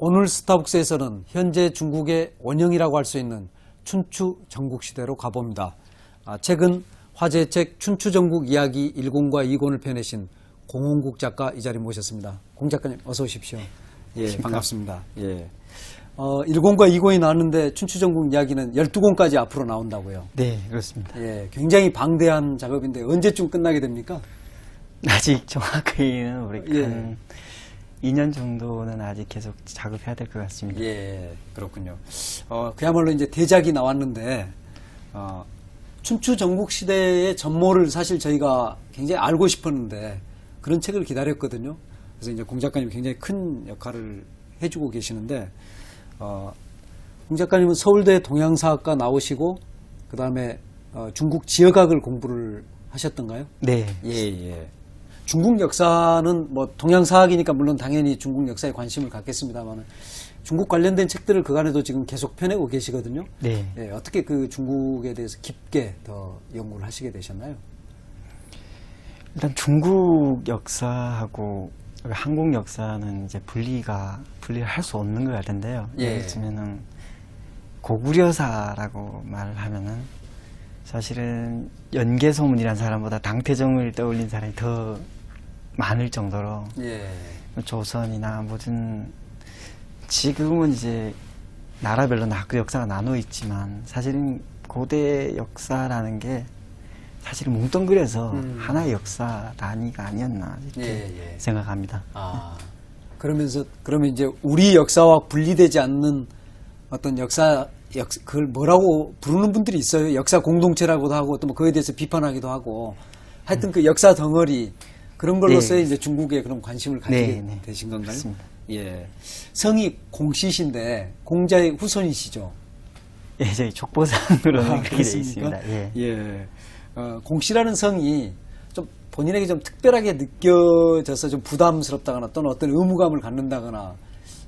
오늘 스타벅스에서는 현재 중국의 원형이라고 할 수 있는 춘추 전국시대로 가봅니다. 최근 화제의 책 춘추 전국 이야기 1권과 2권을 펴내신 공홍국 작가 이 자리에 모셨습니다. 공 작가님 어서 오십시오. 예, 반갑습니다. 예. 1권과 2권이 나왔는데 춘추 전국 이야기는 12권까지 앞으로 나온다고요. 네, 그렇습니다. 예, 굉장히 방대한 작업인데 언제쯤 끝나게 됩니까? 아직 정확히는 우리 예. 한 2년 정도는 아직 계속 작업해야 될 것 같습니다. 예, 그렇군요. 그야말로 이제 대작이 나왔는데, 춘추 전국 시대의 전모를 사실 저희가 굉장히 알고 싶었는데, 그런 책을 기다렸거든요. 그래서 이제 공 작가님이 굉장히 큰 역할을 해주고 계시는데, 공 작가님은 서울대 동양사학과 나오시고, 그 다음에 중국 지역학을 공부를 하셨던가요? 네. 예, 예. 중국 역사는 뭐 동양사학이니까 물론 당연히 중국 역사에 관심을 갖겠습니다만 중국 관련된 책들을 그간에도 지금 계속 펴내고 계시거든요. 네. 예, 어떻게 그 중국에 대해서 깊게 더 연구를 하시게 되셨나요? 일단 중국 역사하고 한국 역사는 이제 분리를 할 수 없는 것 같은데요. 예. 예를 들면은 고구려사라고 말을 하면은 사실은 연개소문이라는 사람보다 당태종을 떠올린 사람이 더 많을 정도로 예. 조선이나 모든 지금은 이제 나라별로 그 역사가 나눠 있지만 사실은 고대 역사라는 게 사실은 뭉뚱그려서 하나의 역사 단위가 아니었나 이렇게 예, 예. 생각합니다. 그러면 이제 우리 역사와 분리되지 않는 어떤 그걸 뭐라고 부르는 분들이 있어요. 역사 공동체라고도 하고 또 뭐 그에 대해서 비판하기도 하고 하여튼 그 역사 덩어리 그런 걸로서의 네. 이제 중국에 그런 관심을 가지게 네, 네. 되신 건가요? 그렇습니다. 예. 성이 공씨신데 공자의 후손이시죠. 예, 저희 족보상으로는 그렇게 되어 그렇습니까? 있습니다. 예. 예. 공씨라는 성이 좀 본인에게 좀 특별하게 느껴져서 좀 부담스럽다거나 또는 어떤 의무감을 갖는다거나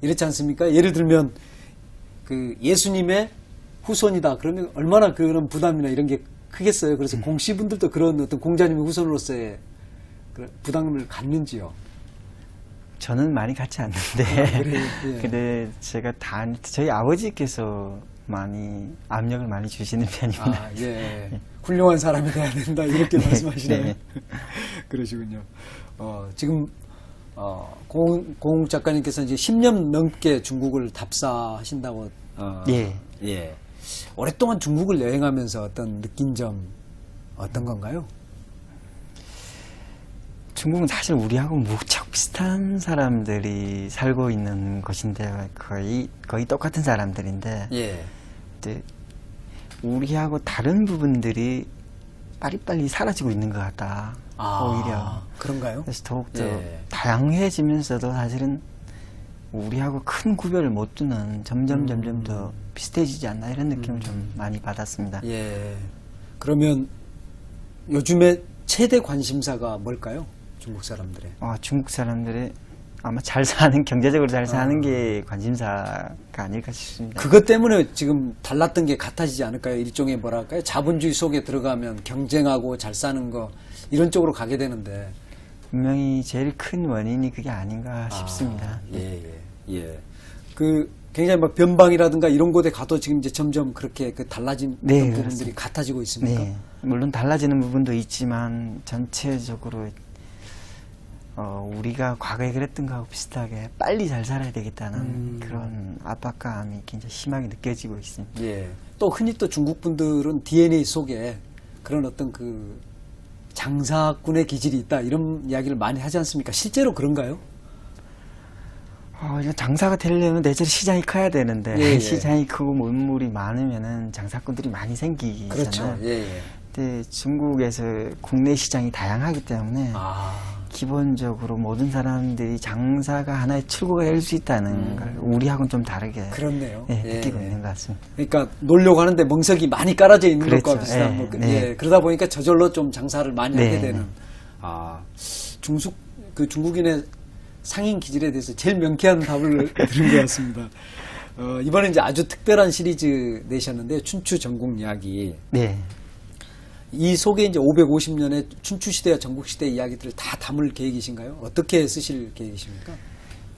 이렇지 않습니까? 예를 들면 그 예수님의 후손이다. 그러면 얼마나 그런 부담이나 이런 게 크겠어요. 그래서 공씨 분들도 그런 어떤 공자님의 후손으로서의 그 부담을 갖는지요. 저는 많이 갖지 않는데 그래요? 예. 근데 제가 저희 아버지께서 압력을 많이 주시는 편입니다. 예. 훌륭한 사람이 돼야 된다. 이렇게 네, 말씀하시나요? 네. 그러시군요. 지금, 공 작가님께서 이제 10년 넘게 중국을 답사하신다고. 예. 예. 오랫동안 중국을 여행하면서 어떤 느낀 점 어떤 건가요? 중국은 사실 우리하고 무척 비슷한 사람들이 살고 있는 곳인데요. 거의 똑같은 사람들인데 예. 이제 우리하고 다른 부분들이 빨리빨리 사라지고 있는 것 같다. 오히려. 그런가요? 그래서 더욱더 예. 다양해지면서도 사실은 우리하고 큰 구별을 못 두는 점점 더 비슷해지지 않나 이런 느낌을 좀 많이 받았습니다. 예. 그러면 요즘에 최대 관심사가 뭘까요? 중국 사람들의. 중국 사람들이 아마 경제적으로 잘 사는 게 관심사가 아닐까 싶습니다. 그것 때문에 지금 달랐던 게 같아지지 않을까요? 일종의 뭐랄까요? 자본주의 속에 들어가면 경쟁하고 잘 사는 거 이런 쪽으로 가게 되는데. 분명히 제일 큰 원인이 그게 아닌가 싶습니다. 예. 그 굉장히 막 변방이라든가 이런 곳에 가도 지금 이제 점점 그렇게 그 달라진 네, 부분들이 그렇습니다. 같아지고 있습니까? 네. 물론 달라지는 부분도 있지만 전체적으로 우리가 과거에 그랬던 거하고 비슷하게 빨리 잘 살아야 되겠다는 그런 압박감이 굉장히 심하게 느껴지고 있습니다. 예. 또 흔히 또 중국 분들은 DNA 속에 그런 어떤 그 장사꾼의 기질이 있다 이런 이야기를 많이 하지 않습니까? 실제로 그런가요? 이거 장사가 되려면 내절 시장이 커야 되는데 예. 시장이 크고 물물이 많으면은 장사꾼들이 많이 생기잖아요. 그렇죠. 예. 근데 중국에서 국내 시장이 다양하기 때문에 기본적으로 모든 사람들이 장사가 하나의 출구가 될 수 있다는 걸 우리하고는 좀 다르게 그렇네요. 느끼고 있는 것 같습니다. 그러니까 놀려고 하는데 멍석이 많이 깔아져 있는 그렇죠. 것과 비슷한 거. 네. 그러다 보니까 저절로 좀 장사를 많이 하게 네. 되는. 중국인의 상인 기질에 대해서 제일 명쾌한 답을 들은 것 같습니다. 이번에 이제 아주 특별한 시리즈 내셨는데 춘추 전국 이야기. 네. 이 속에 이제 550년의 춘추시대와 전국시대 이야기들을 다 담을 계획이신가요? 어떻게 쓰실 계획이십니까?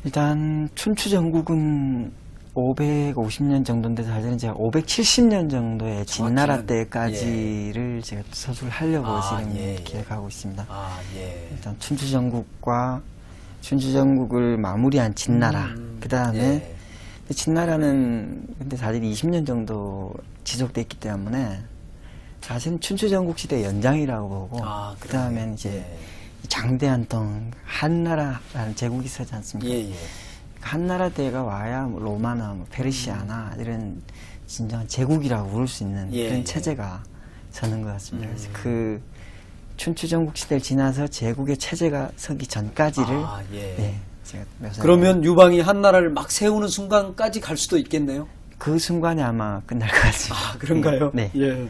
일단 춘추 전국은 550년 정도인데 사실은 제가 570년 정도의 진나라 정확히는, 때까지를 제가 서술을 하려고 지금 예. 기획하고 있습니다. 아, 예. 일단 춘추 전국을 마무리한 진나라. 그 다음에 예. 진나라는 근데 사실 20년 정도 지속됐기 때문에 사실은 춘추 전국 시대 연장이라고 보고 아, 그 다음엔 이제 예. 장대한통 한나라라는 제국이 서지 않습니까? 예, 예. 한나라 때가 와야 뭐 로마나 뭐 페르시아나 이런 진정한 제국이라고 부를 수 있는 예, 그런 예. 체제가 서는 것 같습니다. 그래서 그 춘추 전국 시대를 지나서 제국의 체제가 서기 전까지를 아, 예. 네, 제가 묘사해 그러면 유방이 한나라를 막 세우는 순간까지 갈 수도 있겠네요. 그 순간에 아마 끝날 것 같습니다. 아, 그런가요? 네. 예.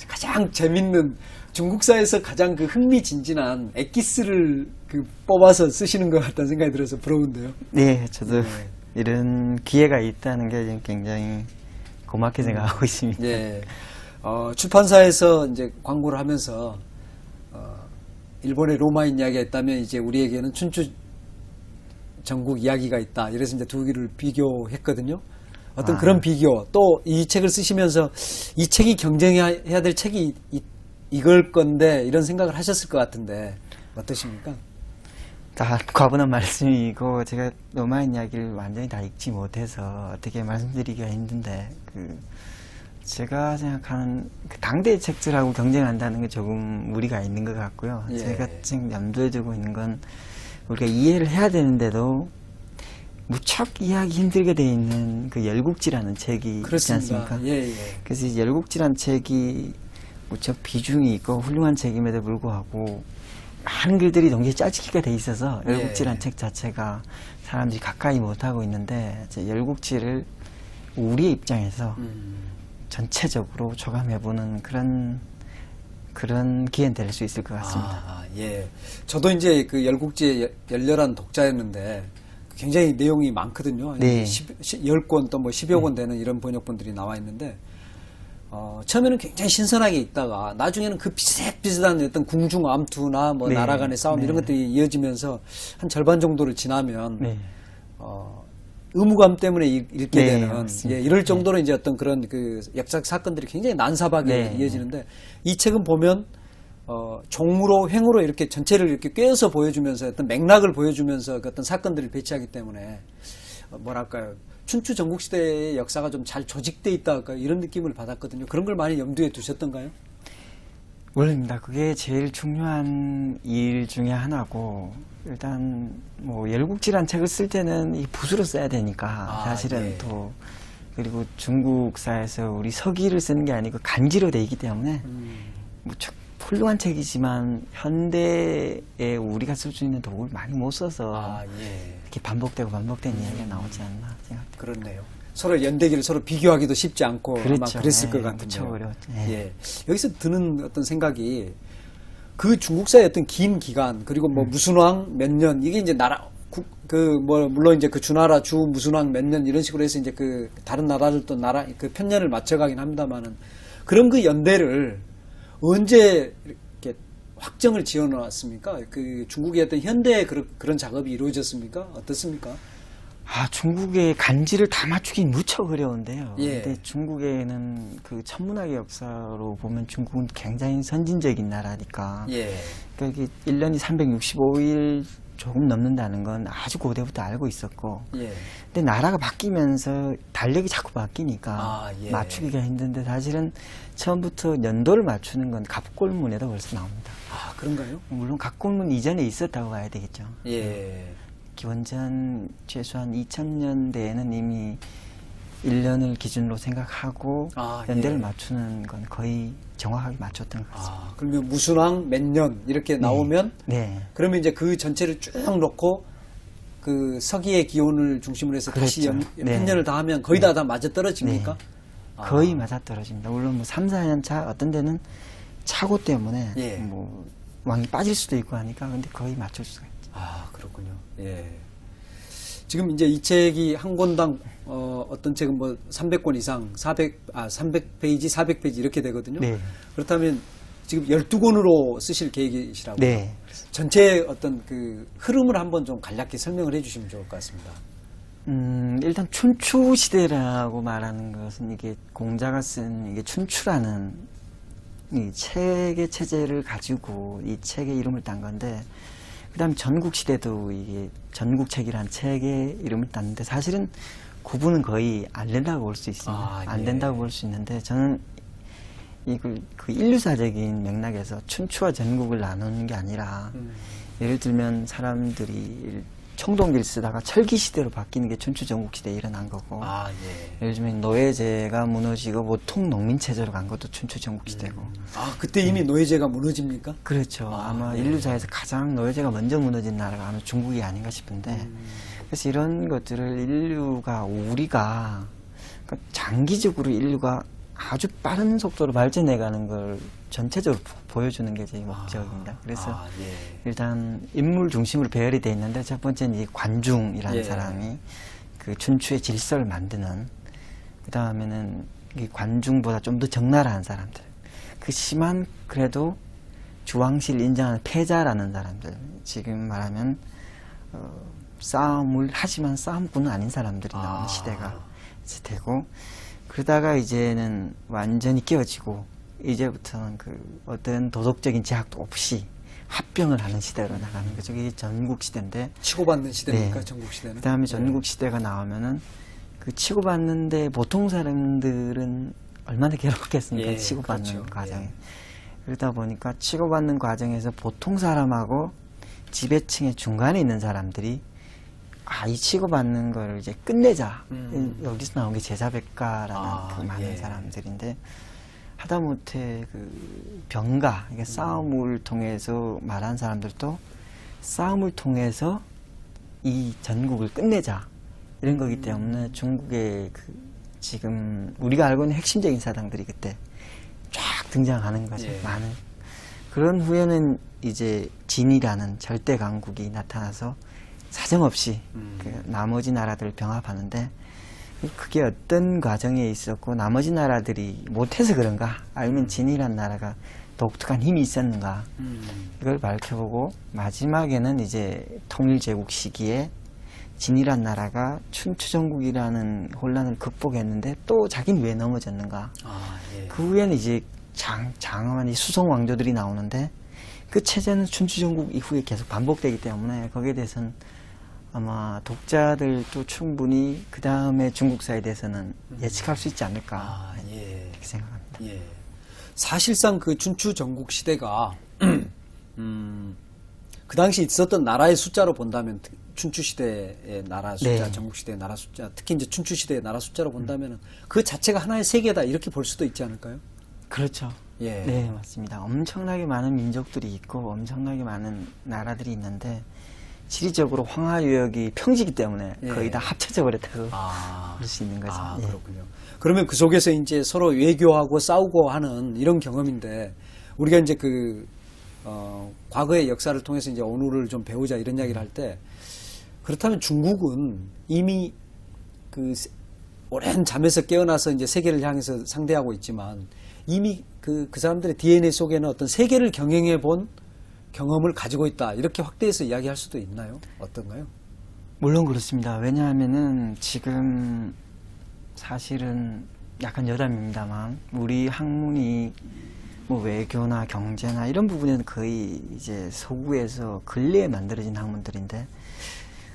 가장 재밌는 중국사에서 가장 그 흥미진진한 엑기스를 그 뽑아서 쓰시는 것 같다는 생각이 들어서 부러운데요. 네, 저도 네. 이런 기회가 있다는 게 지금 굉장히 고맙게 생각하고 있습니다. 예. 출판사에서 이제 광고를 하면서 일본의 로마인 이야기가 있다면 이제 우리에게는 춘추 전국 이야기가 있다. 이래서 이제 두 개를 비교했거든요. 어떤 그런 비교, 또 이 책을 쓰시면서 이 책이 경쟁해야 될 책이 이걸 건데 이런 생각을 하셨을 것 같은데 어떠십니까? 다 과분한 말씀이고 제가 로마인 이야기를 완전히 다 읽지 못해서 어떻게 말씀드리기가 힘든데 제가 생각하는 그 당대의 책들하고 경쟁한다는 게 조금 무리가 있는 것 같고요. 예. 제가 지금 염두에 두고 있는 건 우리가 이해를 해야 되는데도 무척 이해하기 힘들게 돼 있는 그 열국지라는 책이 있지 않습니까? 예, 예. 그래서 이 열국지라는 책이 무척 비중이 있고 훌륭한 책임에도 불구하고 많은 글들이 동시에 짜집기가 돼 있어서 예. 열국지라는 책 자체가 사람들이 가까이 못하고 있는데 열국지를 우리의 입장에서 전체적으로 조감해보는 그런 기회는 될 수 있을 것 같습니다. 아, 예. 저도 이제 그 열국지의 열렬한 독자였는데 굉장히 내용이 많거든요. 네. 10권 또 뭐 10여 권 되는 이런 번역본들이 나와 있는데 처음에는 굉장히 신선하게 읽다가 나중에는 그 비슷비슷한 어떤 궁중암투나 뭐 네. 나라 간의 싸움 네. 이런 것들이 이어지면서 한 절반 정도를 지나면 네. 의무감 때문에 읽게 네, 되는 맞습니다. 예, 이럴 정도로 이제 어떤 그런 그 역사 사건들이 굉장히 난삽하게 네. 이어지는데 이 책은 보면 종으로 횡으로 이렇게 전체를 이렇게 꿰어서 보여주면서 어떤 맥락을 보여주면서 그 어떤 사건들을 배치하기 때문에 뭐랄까요 춘추 전국 시대의 역사가 좀 잘 조직돼 있다 이런 느낌을 받았거든요. 그런 걸 많이 염두에 두셨던가요? 물론입니다. 그게 제일 중요한 일 중에 하나고 일단 뭐 열국지란 책을 쓸 때는 이 붓으로 써야 되니까 사실은 예. 또 그리고 중국사에서 우리 서기를 쓰는 게 아니고 간지로 돼 있기 때문에 무척 훌륭한 책이지만 현대에 우리가 쓸 수 있는 도구를 많이 못 써서 예. 이렇게 반복되고 반복된 이야기가 나오지 않나 생각합니다. 그렇네요. 서로 연대기를 서로 비교하기도 쉽지 않고 아마 그렇죠. 그랬을 것 예, 같은데요. 무척 어려웠죠. 예. 예. 여기서 드는 어떤 생각이 그 중국사의 어떤 긴 기간 그리고 뭐 무슨 왕 몇 년 이게 이제 물론 이제 그 주나라 주 무슨 왕 몇 년 이런 식으로 해서 이제 그 다른 나라들도 그 편년을 맞춰가긴 합니다만은 그런 그 연대를 언제 이렇게 확정을 지어 놨습니까? 그 중국의 어떤 현대 그런 작업이 이루어졌습니까? 어떻습니까? 중국의 간지를 다 맞추긴 무척 어려운데요. 예. 근데 중국에는 그 천문학의 역사로 보면 중국은 굉장히 선진적인 나라니까. 예. 그러니까 이게 1년이 365일 조금 넘는다는 건 아주 고대부터 알고 있었고. 예. 근데 나라가 바뀌면서 달력이 자꾸 바뀌니까 예. 맞추기가 힘든데 사실은 처음부터 연도를 맞추는 건 갑골문에도 벌써 나옵니다. 아, 그런가요? 물론 갑골문 이전에 있었다고 봐야 되겠죠. 예. 기원전 최소한 2000년대에는 이미 1년을 기준으로 생각하고 연대를 예. 맞추는 건 거의 정확하게 맞췄던 것 같습니다. 그러면 무슨왕 몇 년 이렇게 나오면 네. 그러면 이제 그 전체를 쭉 놓고 그 서기의 기온을 중심으로 해서 다시 그렇죠. 네. 편년을 다 하면 거의 다 맞아 떨어집니까? 네. 거의 맞아 떨어집니다. 물론 뭐 3, 4년 차 어떤 데는 차고 때문에 예. 뭐 왕이 빠질 수도 있고 하니까 근데 거의 맞출 수가 있죠. 그렇군요. 예. 지금 이제 이 책이 한 권당 어떤 책은 뭐 300권 이상 300페이지, 400페이지 이렇게 되거든요. 네. 그렇다면 지금 12권으로 쓰실 계획이시라고요? 네. 전체 어떤 그 흐름을 한번 좀 간략히 설명을 해주시면 좋을 것 같습니다. 일단 춘추 시대라고 말하는 것은 이게 공자가 쓴 이게 춘추라는 이 책의 체제를 가지고 이 책의 이름을 딴 건데, 그다음 전국 시대도 이게 전국책이라는 책의 이름을 땄는데 사실은 구분은 거의 안 된다고 볼 수 있습니다. 아, 안 예. 된다고 볼 수 있는데, 저는 이그 인류사적인 맥락에서 춘추와 전국을 나누는 게 아니라, 예를 들면 사람들이 청동기를 쓰다가 철기 시대로 바뀌는 게 춘추 전국 시대에 일어난 거고, 아, 예. 예를 들면 노예제가 무너지고 보통 농민 체제로 간 것도 춘추 전국 시대고. 아, 그때 이미 노예제가 무너집니까? 그렇죠. 아마 인류사에서 가장 노예제가 먼저 무너진 나라가 아마 중국이 아닌가 싶은데, 그래서 이런 것들을 인류가 우리가 그러니까 장기적으로 인류가 아주 빠른 속도로 발전해가는 걸 전체적으로 보여주는 게 제 목적입니다. 그래서 예. 일단 인물 중심으로 배열이 돼 있는데, 첫 번째는 이 관중이라는 예. 사람이 그 춘추의 질서를 만드는, 그 다음에는 이 관중보다 좀 더 적나라한 사람들, 그 심한 그래도 주왕실 인정하는 패자라는 사람들, 지금 말하면 싸움을 하지만 싸움꾼은 아닌 사람들이 나오는 시대가 되고, 그러다가 이제는 완전히 깨어지고 이제부터는 그 어떤 도덕적인 제약도 없이 합병을 하는 시대로 나가는 거죠. 이게 전국 시대인데, 치고받는 시대니까 네. 전국 시대는. 그 다음에 전국 시대가 나오면은 그 치고받는데 보통 사람들은 얼마나 괴롭겠습니까? 예, 치고받는 그렇죠. 과정에. 예. 그러다 보니까 치고받는 과정에서 보통 사람하고 지배층의 중간에 있는 사람들이 이 치고받는 걸 이제 끝내자. 여기서 나온 게 제자백가라는 그 많은 예. 사람들인데, 하다못해 그 병가, 그러니까 싸움을 통해서 말한 사람들도 싸움을 통해서 이 전국을 끝내자. 이런 거기 때문에 중국의 그 지금 우리가 알고 있는 핵심적인 사상들이 그때 쫙 등장하는 거죠. 예. 많은. 그런 후에는 이제 진이라는 절대 강국이 나타나서 사정없이 그 나머지 나라들을 병합하는데, 그게 어떤 과정에 있었고 나머지 나라들이 못해서 그런가, 아니면 진이라는 나라가 독특한 힘이 있었는가, 이걸 밝혀보고 마지막에는 이제 통일제국 시기에 진이란 나라가 춘추전국이라는 혼란을 극복했는데 또 자기는 왜 넘어졌는가. 예. 그 후에는 이제 장엄한 이 수성 왕조들이 나오는데, 그 체제는 춘추전국 이후에 계속 반복되기 때문에 거기에 대해서는 아마 독자들도 충분히 그 다음에 중국사에 대해서는 예측할 수 있지 않을까 예. 이렇게 생각합니다. 예. 사실상 그 춘추 전국 시대가 그 당시 있었던 나라의 숫자로 본다면, 춘추 시대의 나라 숫자, 네. 전국 시대의 나라 숫자, 특히 이제 춘추 시대의 나라 숫자로 본다면 그 자체가 하나의 세계다, 이렇게 볼 수도 있지 않을까요? 그렇죠. 예. 네, 맞습니다. 엄청나게 많은 민족들이 있고 엄청나게 많은 나라들이 있는데, 지리적으로 황하유역이 평지이기 때문에 예. 거의 다 합쳐져 버렸다고 아, 볼 수 있는 거죠. 예. 그렇군요. 그러면 그 속에서 이제 서로 외교하고 싸우고 하는 이런 경험인데, 우리가 이제 과거의 역사를 통해서 이제 오늘을 좀 배우자 이런 이야기를 할 때, 그렇다면 중국은 이미 그 오랜 잠에서 깨어나서 이제 세계를 향해서 상대하고 있지만, 이미 그 사람들의 DNA 속에는 어떤 세계를 경영해 본 경험을 가지고 있다, 이렇게 확대해서 이야기할 수도 있나요? 어떤가요? 물론 그렇습니다. 왜냐하면은 지금 사실은 약간 여담입니다만, 우리 학문이 뭐 외교나 경제나 이런 부분에는 거의 이제 서구에서 근래에 만들어진 학문들인데,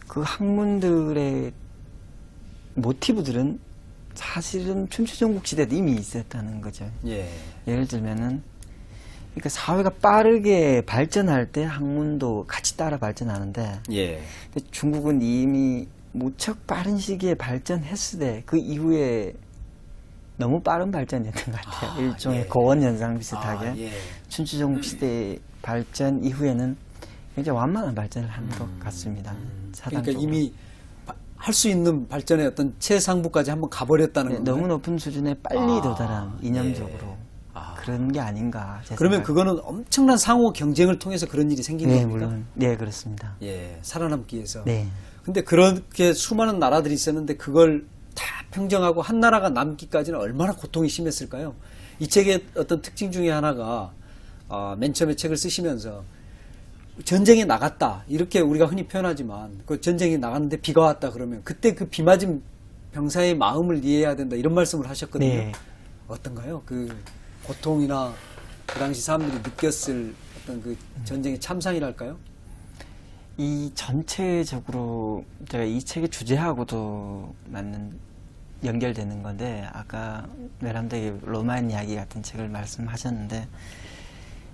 그 학문들의 모티브들은 사실은 춘추전국 시대도 이미 있었다는 거죠. 예. 예를 들면은, 그러니까 사회가 빠르게 발전할 때 학문도 같이 따라 발전하는데, 예. 근데 중국은 이미 무척 빠른 시기에 발전했을 때 그 이후에 너무 빠른 발전이었던 것 같아요. 일종의 예. 고원 현상 비슷하게 예. 춘추전국 시대 발전 이후에는 굉장히 완만한 발전을 한 것 같습니다. 그러니까 사단적으로. 이미 할 수 있는 발전의 어떤 최상부까지 한번 가버렸다는 네, 건가요? 너무 높은 수준에 빨리 도달한 이념적으로 아. 그런 게 아닌가. 제 그러면 생각에. 그거는 엄청난 상호 경쟁을 통해서 그런 일이 생긴 네, 겁니까? 물론 네 그렇습니다. 예, 살아남기 위해서. 네. 근데 그렇게 수많은 나라들이 있었는데 그걸 다 평정하고 한 나라가 남기까지는 얼마나 고통이 심했을까요? 이 책의 어떤 특징 중에 하나가 맨 처음에 책을 쓰시면서 전쟁에 나갔다 이렇게 우리가 흔히 표현하지만 그 전쟁에 나갔는데 비가 왔다 그러면 그때 그 비 맞은 병사의 마음을 이해해야 된다 이런 말씀을 하셨거든요. 네. 어떤가요? 그 고통이나 그 당시 사람들이 느꼈을 어떤 그 전쟁의 참상이랄까요? 이 전체적으로 제가 이 책의 주제하고도 연결되는 건데 아까 메람드의 로마인 이야기 같은 책을 말씀하셨는데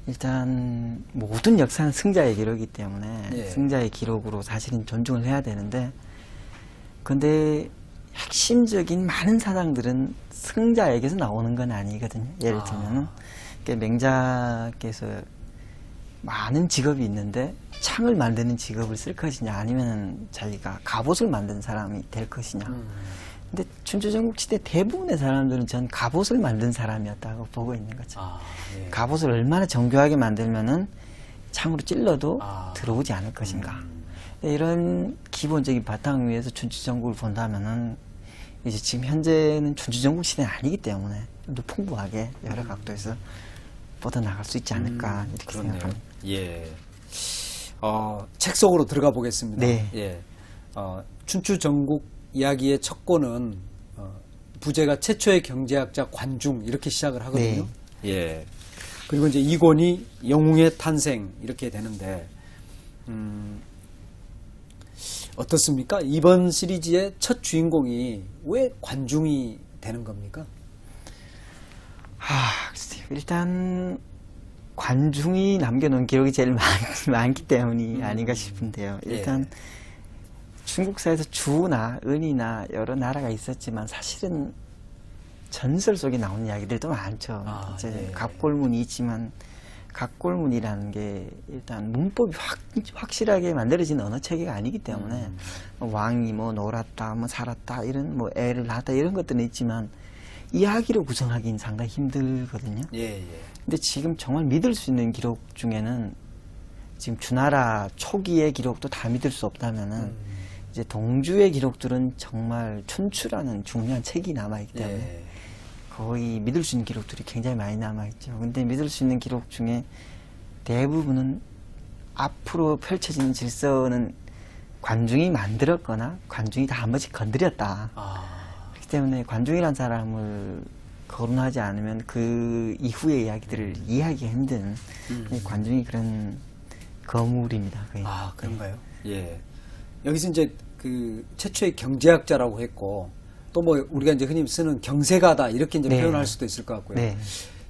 일단 모든 역사는 승자의 기록이기 때문에 예. 승자의 기록으로 사실은 존중을 해야 되는데 근데 핵심적인 많은 사상들은 승자에게서 나오는 건 아니거든요. 예를 들면 맹자께서 많은 직업이 있는데 창을 만드는 직업을 쓸 것이냐 아니면 자기가 갑옷을 만드는 사람이 될 것이냐. 근데 춘추전국시대 대부분의 사람들은 전 갑옷을 만든 사람이었다고 보고 있는 거죠. 예. 갑옷을 얼마나 정교하게 만들면은 창으로 찔러도 들어오지 않을 것인가. 이런 기본적인 바탕 위에서 춘추전국을 본다면은 이제 지금 현재는 춘추전국 시대는 아니기 때문에 좀 더 풍부하게 여러 각도에서 뻗어나갈 수 있지 않을까 이렇게 그렇네요. 생각합니다. 예. 책 속으로 들어가 보겠습니다. 네. 예. 춘추전국 이야기의 첫 권은 부제가 최초의 경제학자 관중 이렇게 시작을 하거든요. 예. 그리고 이제 2권이 영웅의 탄생 이렇게 되는데 어떻습니까? 이번 시리즈의 첫 주인공이 왜 관중이 되는 겁니까? 글쎄요. 일단 관중이 남겨놓은 기록이 제일 많기 때문이 아닌가 싶은데요. 일단 중국사에서 주나 은이나 여러 나라가 있었지만 사실은 전설 속에 나오는 이야기들도 많죠. 이제 갑골문이 있지만 갑골문이라는 게 일단 문법이 확실하게 만들어진 언어 체계가 아니기 때문에 왕이 뭐 놀았다, 뭐 살았다 이런 뭐 애를 낳았다 이런 것들은 있지만 이야기로 구성하기는 상당히 힘들거든요. 근데 지금 정말 믿을 수 있는 기록 중에는 지금 주나라 초기의 기록도 다 믿을 수 없다면은 이제 동주의 기록들은 정말 춘추라는 중요한 책이 남아있기 때문에 거의 믿을 수 있는 기록들이 굉장히 많이 남아있죠. 근데 믿을 수 있는 기록 중에 대부분은 앞으로 펼쳐지는 질서는 관중이 만들었거나 관중이 다 한 번씩 건드렸다. 그렇기 때문에 관중이란 사람을 거론하지 않으면 그 이후의 이야기들을 이해하기 힘든 관중이 그런 거물입니다. 거의. 그런가요? 예. 여기서 이제 그 최초의 경제학자라고 했고 또 뭐 우리가 이제 흔히 쓰는 경세가다 이렇게 이제 표현할 수도 있을 것 같고요.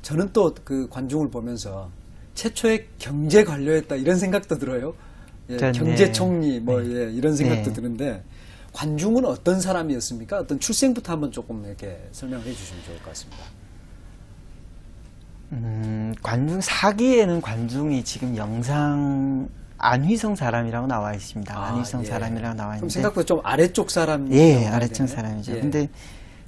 저는 또 그 관중을 보면서 최초의 경제 관료였다 이런 생각도 들어요. 경제총리 뭐 이런 생각도 드는데 관중은 어떤 사람이었습니까? 어떤 출생부터 한번 조금 이렇게 설명해 주시면 좋을 것 같습니다. 관중 사기에는 관중이 지금 영상 안휘성 사람이라고 나와 있습니다. 안휘성 사람이라고 나와 있는데 생각보다 좀 아래쪽 사람 아래쪽 사람이죠. 근데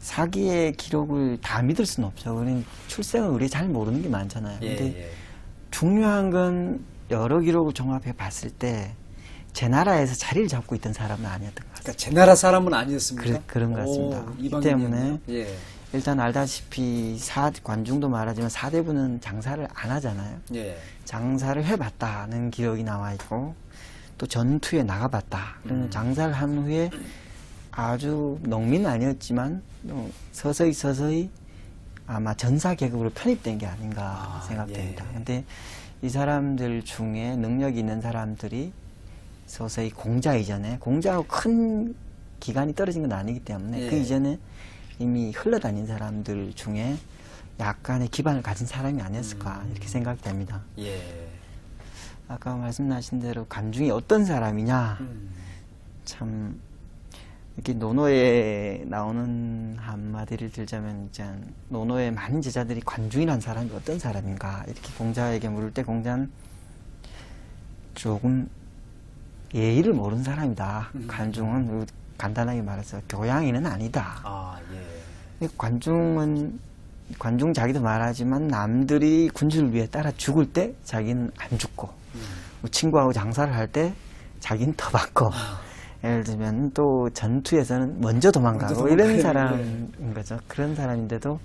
사기의 기록을 다 믿을 수는 없죠. 우리는 출생을 우리 잘 모르는 게 많잖아요. 근데 중요한 건 여러 기록을 종합해 봤을 때 제 나라에서 자리를 잡고 있던 사람은 아니었던 것 같습니다. 그러니까 제 나라 사람은 아니었습니까? 그런 것 같습니다. 그렇기 때문에 일단 알다시피 관중도 말하지만 사대부는 장사를 안 하잖아요. 장사를 해봤다는 기록이 나와 있고 또 전투에 나가봤다. 그러면 장사를 한 후에 아주 농민은 아니었지만 서서히 아마 전사 계급으로 편입된 게 아닌가 생각됩니다. 근데 이 사람들 중에 능력이 있는 사람들이 서서히 공자 이전에 공자하고 큰 기간이 떨어진 건 아니기 때문에 그 이전에 이미 흘러다닌 사람들 중에 약간의 기반을 가진 사람이 아니었을까 이렇게 생각이 됩니다. 아까 말씀하신 대로 관중이 어떤 사람이냐 참 이렇게 논어에 나오는 한마디를 들자면 이제 논어의 많은 제자들이 관중이라는 사람이 어떤 사람인가 이렇게 공자에게 물을 때 공자는 조금 예의를 모르는 사람이다. 관중은 간단하게 말해서 교양인은 아니다. 관중 자기도 말하지만 남들이 군주를 위해 따라 죽을 때 자기는 안 죽고 뭐 친구하고 장사를 할 때 자기는 더 받고 예를 들면 또 전투에서는 먼저 도망가고 이런 사람인 거죠. 그런 사람인데도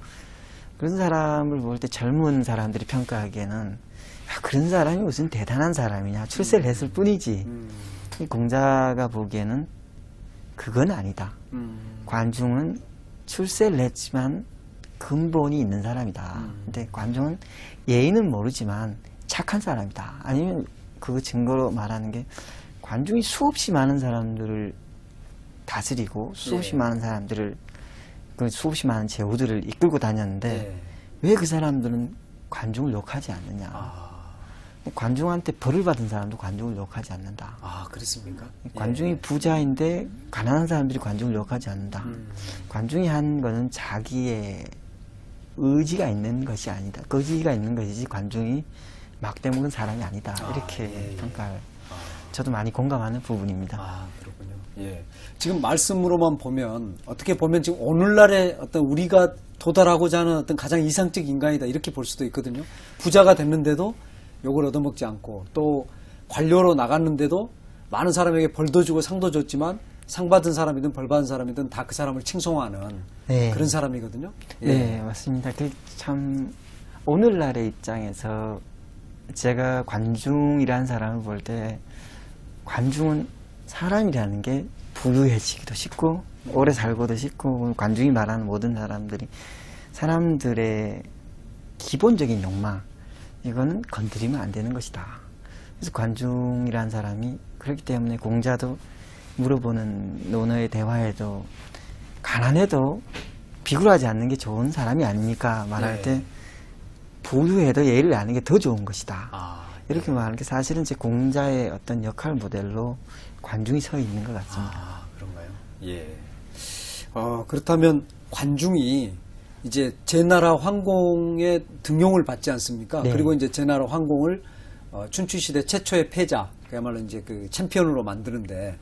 그런 사람을 볼 때 젊은 사람들이 평가하기에는 그런 사람이 무슨 대단한 사람이냐. 출세를 했을 뿐이지. 이 공자가 보기에는 그건 아니다. 관중은 출세를 했지만 근본이 있는 사람이다. 근데 관중은 예의는 모르지만 착한 사람이다. 아니면 그 증거로 말하는 게 관중이 수없이 많은 사람들을 다스리고 수없이 예. 많은 사람들을 그 수없이 많은 제후들을 이끌고 다녔는데 예. 왜 그 사람들은 관중을 욕하지 않느냐. 아, 관중한테 벌을 받은 사람도 관중을 욕하지 않는다. 그렇습니까? 관중이 예. 부자인데 가난한 사람들이 관중을 욕하지 않는다. 음. 관중이 한 거는 자기의 의지가 있는 것이 아니다. 의지가 있는 것이지 관중이 막대 먹은 사람이 아니다. 이렇게 예, 예. 평가를 저도 많이 공감하는 부분입니다. 그렇군요. 예. 지금 말씀으로만 보면 어떻게 보면 지금 오늘날의 어떤 우리가 도달하고자 하는 어떤 가장 이상적 인간이다 이렇게 볼 수도 있거든요. 부자가 됐는데도 욕을 얻어먹지 않고 또 관료로 나갔는데도 많은 사람에게 벌도 주고 상도 줬지만 상 받은 사람이든 벌 받은 사람이든 다 그 사람을 칭송하는 네. 그런 사람이거든요. 예. 네, 맞습니다. 그 참 오늘날의 입장에서 제가 관중이라는 사람을 볼 때 관중은 사람이라는 게 부유해지기도 쉽고 오래 살고도 쉽고 관중이 말하는 모든 사람들이 사람들의 기본적인 욕망 이거는 건드리면 안 되는 것이다. 그래서 관중이라는 사람이 그렇기 때문에 공자도 물어보는 논어의 대화에도 가난해도 비굴하지 않는 게 좋은 사람이 아닙니까? 말할 네. 때 부유해도 예의를 아는 게 더 좋은 것이다. 이렇게 예. 말하는 게 사실은 제 공자의 어떤 역할 모델로 관중이 서 있는 것 같습니다. 그런가요? 예. 그렇다면 관중이 이제 제나라 황공의 등용을 받지 않습니까? 네. 그리고 이제 제나라 황공을 춘추시대 최초의 패자, 그야말로 이제 그 챔피언으로 만드는데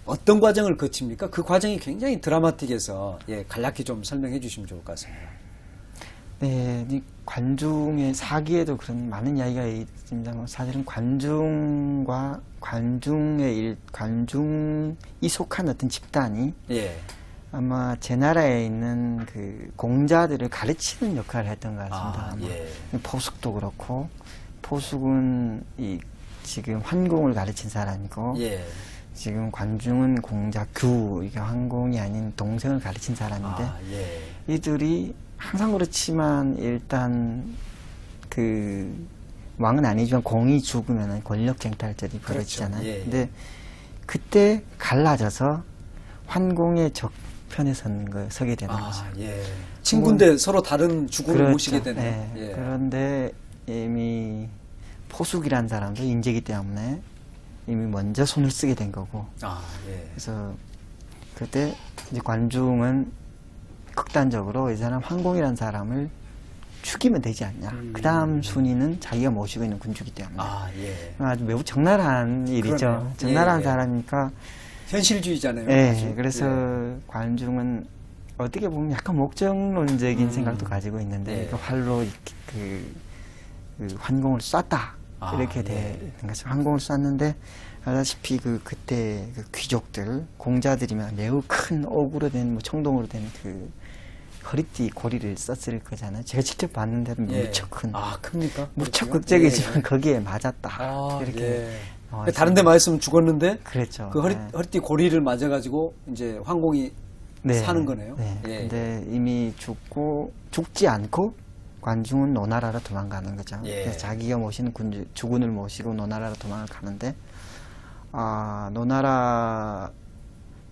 어떤 과정을 거칩니까? 그 과정이 굉장히 드라마틱해서 간략히 좀 설명해 주시면 좋을 것 같습니다. 네, 이 관중의 사기에도 그런 많은 이야기가 있습니다. 사실은 관중과 관중이 속한 어떤 집단이 예. 아마 제 나라에 있는 그 공자들을 가르치는 역할을 했던 것 같습니다. 아마 예. 포숙도 그렇고 포숙은 이 지금 환공을 가르친 사람이고 예. 지금 관중은 공자규 이게 환공이 아닌 동생을 가르친 사람인데 예. 이들이 항상 그렇지만 일단 그 왕은 아니지만 공이 죽으면 권력 쟁탈전이 벌어지잖아요. 그렇죠. 예. 근데 그때 갈라져서 환공의 적편에 서게 되는 거죠. 예. 친구인데 서로 다른 죽음을 그렇죠. 모시게 되는. 네. 예. 그런데 이미 포숙이라는 사람도 인재이기 때문에 이미 먼저 손을 쓰게 된 거고. 예. 그래서 그때 이제 관중은 극단적으로 이 사람 황공이라는 사람을 죽이면 되지 않냐. 그 다음 순위는 자기가 모시고 있는 군주이기 때문에. 예. 아주 매우 적나라한 일이죠. 그러네요. 적나라한 예. 사람이니까. 현실주의잖아요. 예, 사실. 그래서 관중은 어떻게 보면 약간 목적론적인 생각도 가지고 있는데, 예. 그 활로 이렇게 그 환공을 쐈다. 이렇게 예. 되는 거죠. 환공을 쐈는데, 알다시피 그때 그 귀족들, 공자들이면 매우 큰 옥으로 된, 뭐 청동으로 된 그 허리띠 고리를 썼을 거잖아요. 제가 직접 봤는데도 예. 무척 큰. 큽니까? 무척 그렇군요. 극적이지만 예. 거기에 맞았다. 이렇게. 예. 다른 데 맞았으면 죽었는데 그랬죠. 그 네. 허리띠 고리를 맞아가지고 이제 황공이 사는 거네요. 네. 예. 근데 이미 죽지 않고 관중은 노나라로 도망가는 거죠. 예. 그래서 자기가 모시는 주군을 모시고 노나라로 도망을 가는데, 노나라,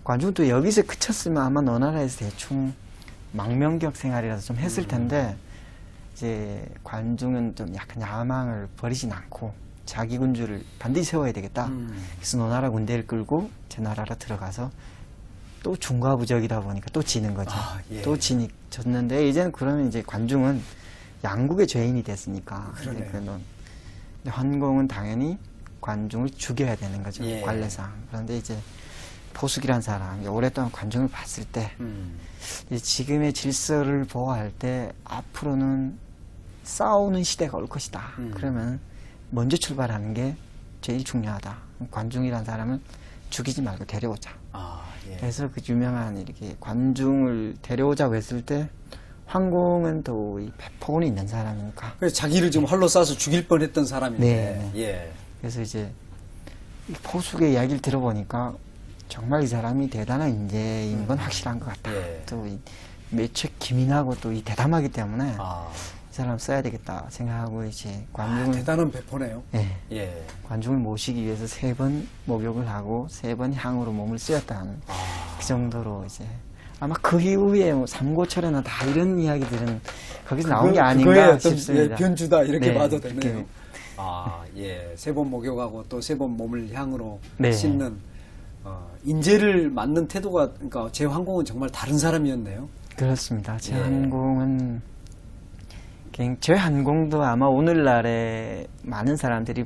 관중도 여기서 그쳤으면 아마 노나라에서 대충 망명격 생활이라서 좀 했을 텐데, 이제 관중은 좀 약간 야망을 버리진 않고, 자기 군주를 반드시 세워야 되겠다. 그래서 노나라 군대를 끌고 제 나라로 들어가서 또 중과부적이다 보니까 또 지는 거죠. 예. 또 졌는데 이제는 그러면 이제 관중은 양국의 죄인이 됐으니까. 그러네요. 이제 근데 환공은 당연히 관중을 죽여야 되는 거죠. 예. 관례상. 그런데 이제 포숙이란 사람, 오랫동안 관중을 봤을 때 이제 지금의 질서를 보호할 때 앞으로는 싸우는 시대가 올 것이다. 그러면 먼저 출발하는 게 제일 중요하다. 관중이란 사람은 죽이지 말고 데려오자. 예. 그래서 그 유명한 이렇게 관중을 데려오자고 했을 때 황공은 또 이 배포근이 있는 사람이니까. 그래서 자기를 지금 활로 쏴서 죽일 뻔했던 사람인데. 네. 예. 그래서 이제 이 포숙의 이야기를 들어보니까 정말 이 사람이 대단한 인재인 건 확실한 것 같다. 예. 또 이 매책 기민하고 또 이 대담하기 때문에 아, 이 사람 써야 되겠다 생각하고 이제 아, 관중을 대단한 배포네요. 예, 예. 관중을 모시기 위해서 3번 목욕을 하고 3번 향으로 몸을 쓰였다는 아, 그 정도로 이제 아마 그 이후에 뭐 삼고철에나 다 이런 이야기들은 거기서 나온 게 그거의 아닌가 어떤, 싶습니다. 예, 변주다 이렇게 네, 봐도 되네요. 그렇게. 아, 예. 3번 목욕하고 또 3번 몸을 향으로 네. 씻는 인재를 맞는 태도가 그러니까 제 황공은 정말 다른 사람이었네요. 그렇습니다. 예. 제한공은 제한공도 아마 오늘날에 많은 사람들이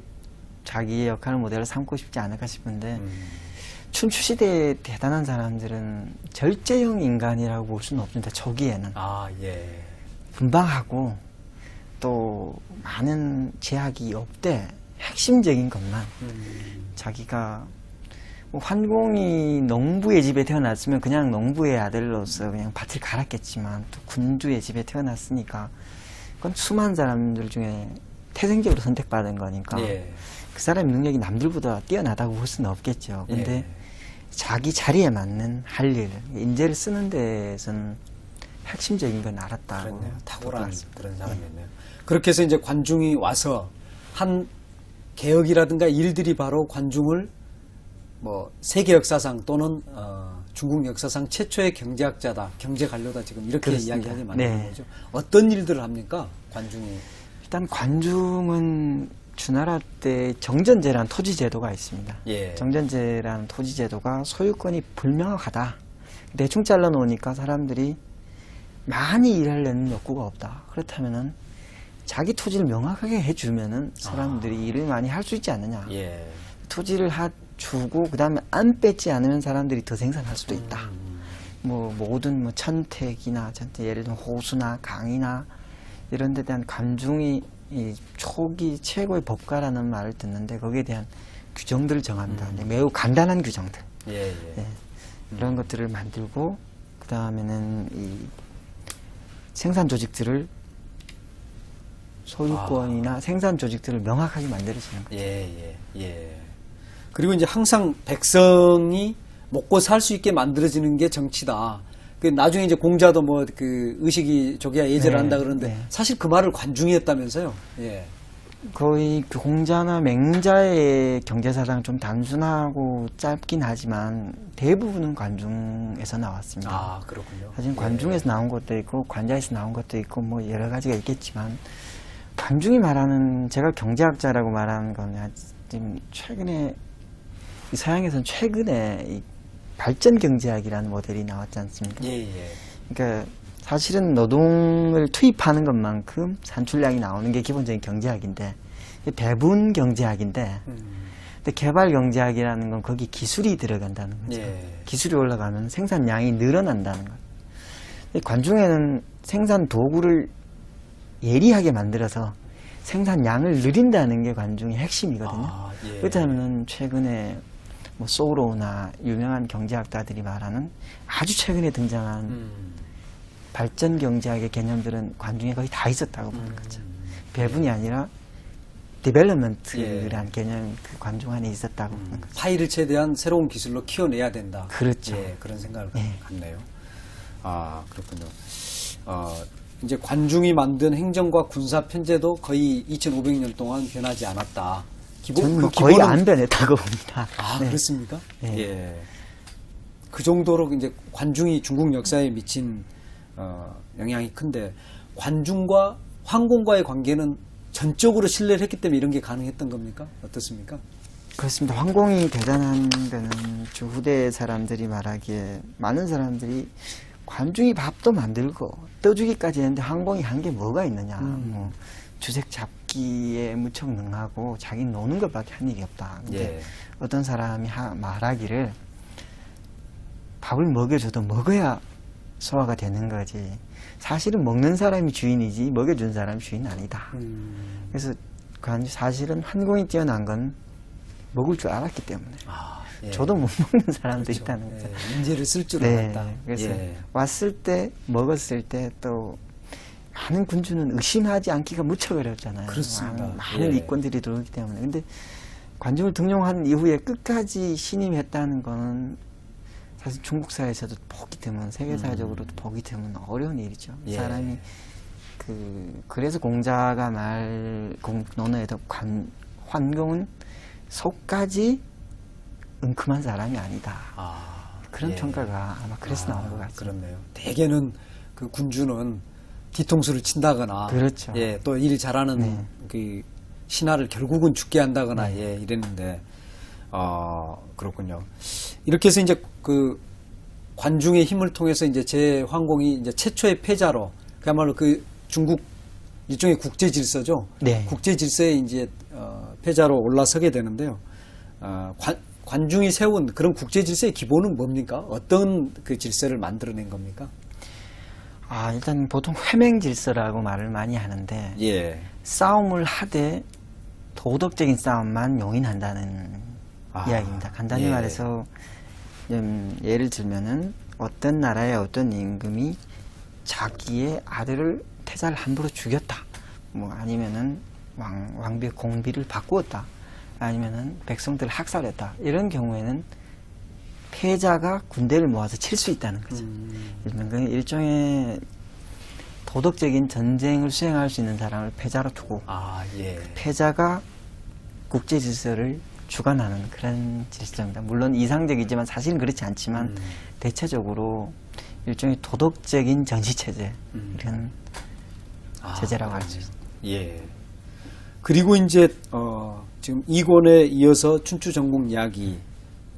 자기의 역할을 모델로 삼고 싶지 않을까 싶은데 춘추시대의 대단한 사람들은 절제형 인간이라고 볼 수는 없습니다. 초기에는 아, 예. 금방 하고 또 많은 제약이 없대 핵심적인 것만 자기가 뭐 환공이 농부의 집에 태어났으면 그냥 농부의 아들로서 그냥 밭을 갈았겠지만 또 군주의 집에 태어났으니까 그건 수많은 사람들 중에 태생적으로 선택받은 거니까 예. 그 사람의 능력이 남들보다 뛰어나다고 볼 수는 없겠죠. 근데 예. 자기 자리에 맞는 할 일, 인재를 쓰는 데에서는 핵심적인 건 알았다고. 그렇네요. 탁월한 봤습니다. 그런 사람이었네요. 그렇게 해서 이제 관중이 와서 한 개혁이라든가 일들이 바로 관중을 뭐 세계 역사상 또는 중국 역사상 최초의 경제학자다, 경제 관료다 지금 이렇게 그렇습니다. 이야기하게 만드는 네. 거죠. 어떤 일들을 합니까? 관중이. 일단 관중은 주나라 때 정전제라는 토지제도가 있습니다. 예. 정전제라는 토지제도가 소유권이 불명확하다. 대충 잘라놓으니까 사람들이 많이 일하려는 욕구가 없다. 그렇다면은 자기 토지를 명확하게 해주면은 사람들이 일을 많이 할 수 있지 않느냐. 예. 토지를 주고 그 다음에 안 뺏지 않으면 사람들이 더 생산할 수도 있다. 뭐 모든 뭐 천택이나 예를 들면 호수나 강이나 이런 데 대한 관중이 이 초기 최고의 법가라는 말을 듣는데 거기에 대한 규정들을 정합니다. 매우 간단한 규정들. 예, 예. 예. 이런 것들을 만들고 그 다음에는 이 생산 조직들을 소유권이나 생산 조직들을 명확하게 만들어주는 거죠. 예, 예, 예. 그리고 이제 항상 백성이 먹고 살 수 있게 만들어지는 게 정치다. 그 나중에 이제 공자도 뭐 그 의식이 조개야 예제를 네, 한다 그러는데 네. 사실 그 말을 관중이 했다면서요. 예. 거의 그 공자나 맹자의 경제사상 좀 단순하고 짧긴 하지만 대부분은 관중에서 나왔습니다. 아, 그렇군요. 사실 예. 관중에서 나온 것도 있고 관자에서 나온 것도 있고 뭐 여러 가지가 있겠지만 관중이 말하는 제가 경제학자라고 말하는 건 지금 최근에 이 서양에서는 최근에 이 발전 경제학이라는 모델이 나왔지 않습니까? 예, 예. 그러니까 사실은 노동을 투입하는 것만큼 산출량이 나오는 게 기본적인 경제학인데 배분 경제학인데 근데 개발 경제학이라는 건 거기 기술이 들어간다는 거죠. 예. 기술이 올라가면 생산량이 늘어난다는 거예요. 관중에는 생산 도구를 예리하게 만들어서 생산량을 늘린다는 게 관중의 핵심이거든요. 아, 예. 그렇다면 최근에 뭐 소로우나 유명한 경제학자들이 말하는 아주 최근에 등장한 발전 경제학의 개념들은 관중에 거의 다 있었다고 보는 거죠. 배분이 아니라 디벨롭먼트라는 개념이 그 관중 안에 있었다고 보는 거죠. 파이를 최대한 새로운 기술로 키워내야 된다. 그렇죠. 예, 그런 생각을 네. 갖네요. 아, 그렇군요. 이제 관중이 만든 행정과 군사 편제도 거의 2500년 동안 변하지 않았다. 저는 그 거의 기본은- 안 변했다고 봅니다. 아, 네. 그렇습니까? 네. 예. 그 정도로 이제 관중이 중국 역사에 미친 영향이 큰데 관중과 황공과의 관계는 전적으로 신뢰를 했기 때문에 이런 게 가능했던 겁니까? 어떻습니까? 그렇습니다. 황공이 대단한 데는 후대 사람들이 말하기에 많은 사람들이 관중이 밥도 만들고 떠주기까지 했는데 황공이 한 게 뭐가 있느냐. 뭐 주색 잡기에 무척 능하고 자기는 노는 것밖에 한 일이 없다. 근데 예. 어떤 사람이 말하기를 밥을 먹여줘도 먹어야 소화가 되는 거지. 사실은 먹는 사람이 주인이지 먹여준 사람이 주인 아니다. 그래서 사실은 황공이 뛰어난 건 먹을 줄 알았기 때문에. 아, 예. 저도 못 먹는 사람도 그렇죠. 있다는 거죠. 예, 인재를 쓸 줄 네, 알았다. 그래서 예. 왔을 때 먹었을 때 또 많은 군주는 의심하지 않기가 무척 어렵잖아요. 그렇습니다. 많은 예. 이권들이 들어오기 때문에. 근데 관중을 등용한 이후에 끝까지 신임했다는 거는 사실 중국 사회에서도 보기 드문, 세계 사회적으로도 보기 드문 어려운 일이죠. 예. 사람이 그래서 공자가 논어에도 환공은 속까지 은큼한 사람이 아니다. 그런 예. 평가가 아마 그래서 나온 것 같습니다. 그렇네요. 대개는 그 군주는 뒤통수를 친다거나, 그렇죠. 예, 또 일 잘하는 네. 그 신하를 결국은 죽게 한다거나, 네. 예, 이랬는데, 그렇군요. 이렇게 해서 이제 그 관중의 힘을 통해서 이제 제황공이 이제 최초의 패자로, 그야말로 그 중국 일종의 국제 질서죠. 네. 국제 질서에 이제 패자로 올라서게 되는데요. 관중이 세운 그런 국제 질서의 기본은 뭡니까? 어떤 그 질서를 만들어낸 겁니까? 일단 보통 회맹 질서라고 말을 많이 하는데 예. 싸움을 하되 도덕적인 싸움만 용인한다는 이야기입니다. 간단히 예. 말해서 예를 들면은 어떤 나라의 어떤 임금이 자기의 아들을 태자를 함부로 죽였다. 뭐 아니면은 왕비의 공비를 바꾸었다. 아니면은 백성들을 학살했다. 이런 경우에는 패자가 군대를 모아서 칠 수 있다는 거죠. 일종의 도덕적인 전쟁을 수행할 수 있는 사람을 패자로 두고 예. 패자가 국제 질서를 주관하는 그런 질서입니다. 물론 이상적이지만 사실은 그렇지 않지만 대체적으로 일종의 도덕적인 전시체제 이런 체제라고 할 수 있습니다. 예. 그리고 이제 지금 2권에 이어서 춘추전국 이야기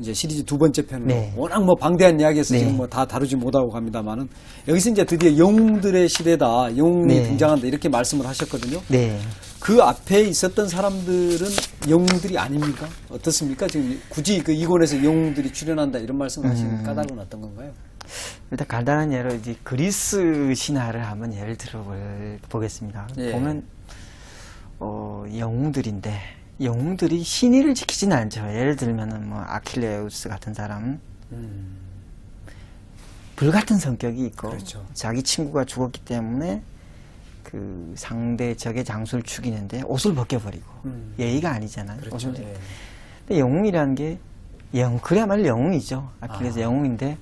이제 시리즈 두 번째 편으로 네. 워낙 뭐 방대한 이야기에서 네. 지금 뭐 다 다루지 못하고 갑니다만은 여기서 이제 드디어 영웅들의 시대다, 영웅이 네. 등장한다 이렇게 말씀을 하셨거든요. 네. 그 앞에 있었던 사람들은 영웅들이 아닙니까? 어떻습니까? 지금 굳이 그 2권에서 영웅들이 출연한다 이런 말씀을 하시는 까닭은 어떤 건가요? 일단 간단한 예로 이제 그리스 신화를 한번 예를 들어보겠습니다. 예. 보면 영웅들인데 영웅들이 신의를 지키지는 않죠. 예를 들면은 뭐 아킬레우스 같은 사람은 불같은 성격이 있고 그렇죠. 자기 친구가 죽었기 때문에 그 상대 적의 장수를 죽이는데 옷을 벗겨버리고 예의가 아니잖아요. 그렇죠. 옷을. 예. 근데 영웅이라는 게 그야말로 영웅이죠. 아킬레스 영웅인데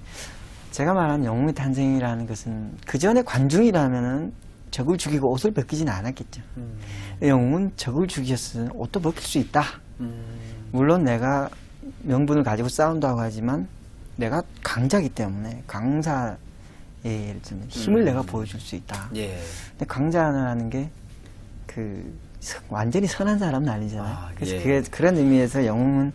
제가 말한 영웅의 탄생이라는 것은 그 전에 관중이라면은 적을 죽이고 옷을 벗기지는 않았겠죠. 영웅은 적을 죽였으면 옷도 벗길 수 있다. 물론 내가 명분을 가지고 싸운다고 하지만 내가 강자이기 때문에 강사의 예를 들면 힘을 내가 보여줄 수 있다. 예. 근데 강자라는 게 완전히 선한 사람은 아니잖아요. 그래서 예. 그런 의미에서 영웅은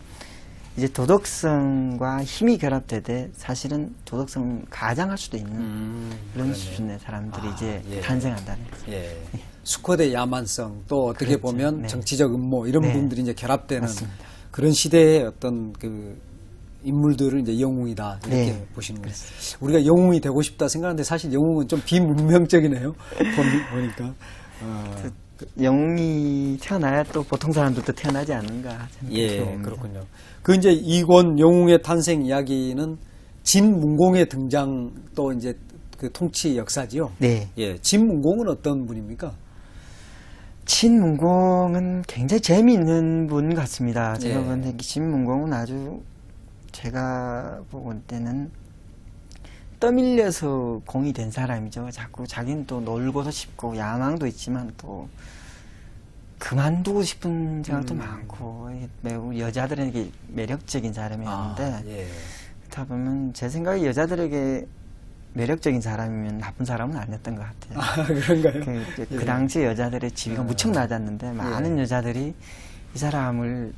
이제 도덕성과 힘이 결합되되 사실은 도덕성을 가장할 수도 있는 그런 그러네요. 수준의 사람들이 이제 예. 탄생한다는 거죠. 예. 수컷의 야만성 또 어떻게 그렇죠. 보면 네. 정치적 음모 이런 네. 부분들이 이제 결합되는 맞습니다. 그런 시대의 어떤 그 인물들을 이제 영웅이다 이렇게 네. 보시는 거예요. 우리가 영웅이 되고 싶다 생각하는데 사실 영웅은 좀 비문명적이네요. 보니까. 영웅이 태어나야 또 보통 사람들도 태어나지 않는가 저는 그렇게 예, 봅니다. 그렇군요. 그 이제 이권 영웅의 탄생 이야기는 진문공의 등장 또 이제 그 통치 역사지요. 네. 예, 진문공은 어떤 분입니까? 진문공은 굉장히 재미있는 분 같습니다. 제가 예. 본 진문공은 아주 제가 볼 때는 떠밀려서 공이 된 사람이죠. 자꾸 자기는 또 놀고도 싶고 야망도 있지만 또 그만두고 싶은 생각도 많고 매우 여자들에게 매력적인 사람이었는데 예. 그렇다 보면 제 생각에 여자들에게 매력적인 사람이면 나쁜 사람은 아니었던 것 같아요. 그런가요? 그 당시 여자들의 지위가 무척 낮았는데 많은 여자들이 이 사람을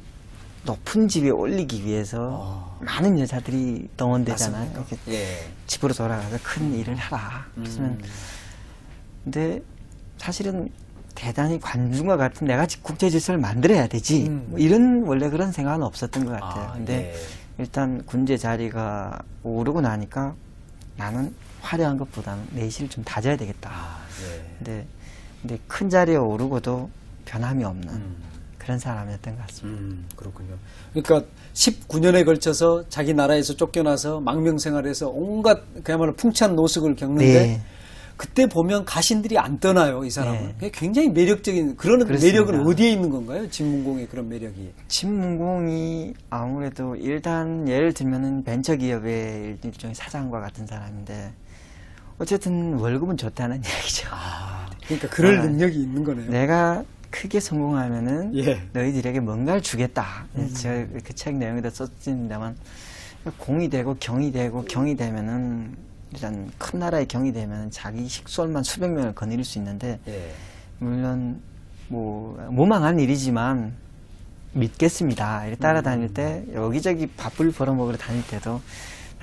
높은 집에 올리기 위해서 많은 여자들이 동원되잖아요. 이렇게 예. 집으로 돌아가서 큰 일을 하라. 그러면 근데 사실은 대단히 관중과 같은 내가 국제 질서를 만들어야 되지. 뭐 이런 원래 그런 생각은 없었던 것 같아요. 근데 예. 일단 군제 자리가 오르고 나니까 나는 화려한 것보다는 내실을 좀 다져야 되겠다. 예. 근데 큰 자리에 오르고도 변함이 없는 그런 사람이었던 것 같습니다. 그렇군요. 그러니까 19년에 걸쳐서 자기 나라에서 쫓겨나서 망명생활에서 온갖 그야말로 풍찬 노숙을 겪는데 네. 그때 보면 가신들이 안 떠나요, 이 사람은. 네. 굉장히 매력적인 그런 그렇습니다. 매력은 어디에 있는 건가요? 진문공의 그런 매력이. 진문공이 아무래도 일단 예를 들면은 벤처기업의 일종의 사장과 같은 사람인데 어쨌든 월급은 좋다는 얘기죠. 그러니까 그럴 아, 능력이 있는 거네요. 내가 크게 성공하면은 예. 너희들에게 뭔가를 주겠다. 제가 그 책 내용에다 썼습니다만 공이 되고 경이 되고 경이 되면은 일단 큰 나라의 경이 되면 자기 식솔만 수백 명을 거느릴 수 있는데 예. 물론 뭐 무망한 일이지만 믿겠습니다. 이렇게 따라다닐 때 여기저기 밥을 벌어먹으러 다닐 때도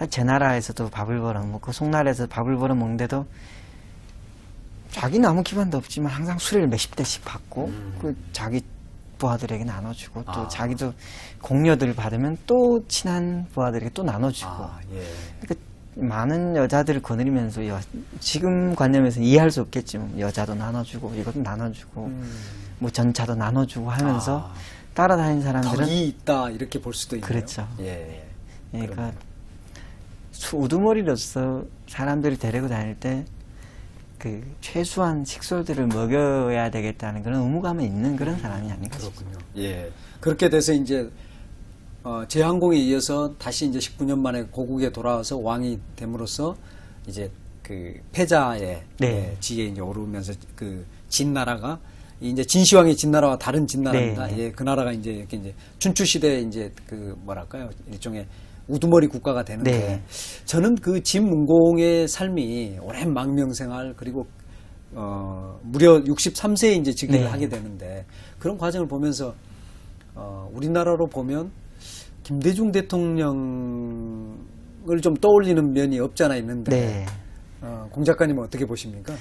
제 나라에서도 밥을 벌어먹고 송나라에서 밥을 벌어먹는데도 자기는 아무 기반도 없지만 항상 수레를 몇십 대씩 받고 그 자기 부하들에게 나눠주고 또 자기도 공여들 받으면 또 친한 부하들에게 또 나눠주고 예. 그러니까 많은 여자들을 거느리면서 지금 관념에서는 이해할 수 없겠지만 여자도 나눠주고 이것도 나눠주고 뭐 전차도 나눠주고 하면서 따라다니는 사람들은 덕이 있다 이렇게 볼 수도 있네요. 그렇죠. 예. 그러니까 우두머리로서 사람들을 데리고 다닐 때 그 최소한 식솔들을 먹여야 되겠다는 그런 의무감이 있는 그런 사람이 아닌가 싶습니다. 그렇군요. 예. 그렇게 돼서 이제 제항공에 이어서 다시 이제 19년 만에 고국에 돌아와서 왕이 됨으로써 이제 그 패자의 네. 지에 이제 오르면서 그 진나라가 이제 진시황의 진나라와 다른 진나라입니다. 네. 예, 그 나라가 이제 이렇게 이제 춘추 시대에 이제 그 뭐랄까요 일종의 우두머리 국가가 되는데 네. 저는 그 진문공의 삶이 오랜 망명생활 그리고 무려 63세에 이제 즉위를 네. 하게 되는데 그런 과정을 보면서 우리나라로 보면 김대중 대통령을 좀 떠올리는 면이 없잖아 있는데 네. 공 작가님은 어떻게 보십니까?